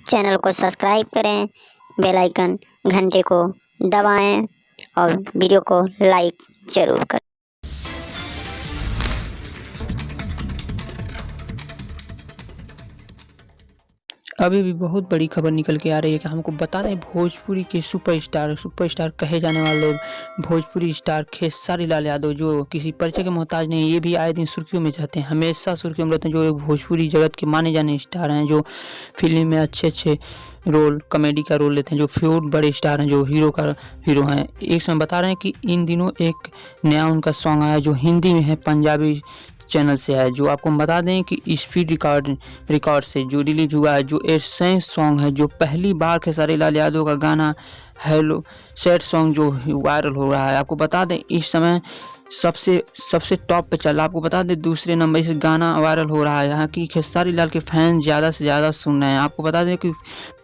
Channel को subscribe करें, bell icon घंटे को दबाएं और वीडियो को लाइक ज़रूर करें। अभी भी बहुत बड़ी खबर निकल के आ रही है कि हमको बता दें भोजपुरी के सुपरस्टार कहे जाने वाले भोजपुरी स्टार खेसारी लाल यादव, जो किसी परिचय के मोहताज नहीं, ये भी आए दिन सुर्खियों में जाते हैं, हमेशा सुर्खियों में रहते हैं। जो एक भोजपुरी जगत के माने जाने स्टार हैं, जो फिल्म में अच्छे रोल, कॉमेडी का रोल लेते हैं, जो फ्यूड बड़े स्टार हैं, जो हीरो हैं। एक समय बता रहे हैं कि इन दिनों एक नया उनका सॉन्ग आया जो हिंदी में है, पंजाबी चैनल से है, जो आपको बता दें कि स्पीड रिकॉर्ड से जो रिलीज हुआ है, जो ऐसे सॉन्ग है जो पहली बार खेसारी लाल यादव का गाना हेलो सैड सॉन्ग जो वायरल हो रहा है। आपको बता दें इस समय सबसे टॉप पे चल रहा है। आपको बता दें दूसरे नंबर से गाना वायरल हो रहा है, यहाँ की खेसारी लाल के फैन ज़्यादा से ज़्यादा सुन रहे हैं। आपको बता दें कि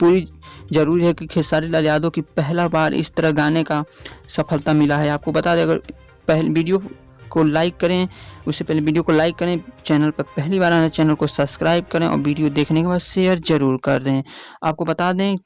पूरी ज़रूरी है कि खेसारी लाल यादव की पहला बार इस तरह गाने का सफलता मिला है। आपको बता दें, अगर पहले वीडियो को लाइक करें, उससे पहले वीडियो को लाइक करें, चैनल पर पहली बार आना चैनल को सब्सक्राइब करें और वीडियो देखने के बाद शेयर जरूर कर दें। आपको बता दें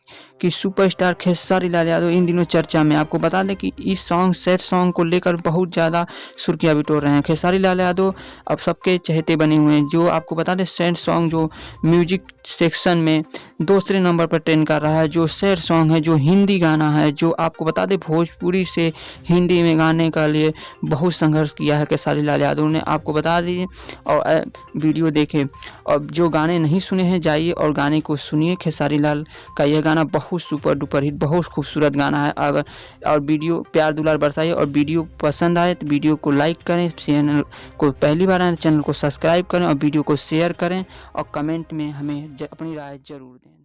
कि सुपरस्टार खेसारी लाल यादव इन दिनों चर्चा में। आपको बता दें कि इस सैड सॉन्ग को लेकर बहुत ज़्यादा सुर्खियां बिटोर रहे हैं। खेसारी लाल यादव अब सबके चहेते बने हुए हैं। जो आपको बता दें सैड सॉन्ग जो म्यूजिक सेक्शन में दूसरे नंबर पर ट्रेंड कर रहा है, जो सैड सॉन्ग है, जो हिंदी गाना है, जो आपको बता दें भोजपुरी से हिंदी में गाने के लिए बहुत संघर्ष किया है खेसारी लाल यादव ने। आपको बता दीजिए और वीडियो देखें, और जो गाने नहीं सुने हैं जाइए और गाने को सुनिए। खेसारी लाल का यह गाना बहुत सुपर डुपर हिट, बहुत खूबसूरत गाना है। अगर और वीडियो प्यार दुलार बरसाइए और वीडियो पसंद आए तो वीडियो को लाइक करें, चैनल को पहली बार आए चैनल को सब्सक्राइब करें और वीडियो को शेयर करें और कमेंट में हमें अपनी राय जरूर दें।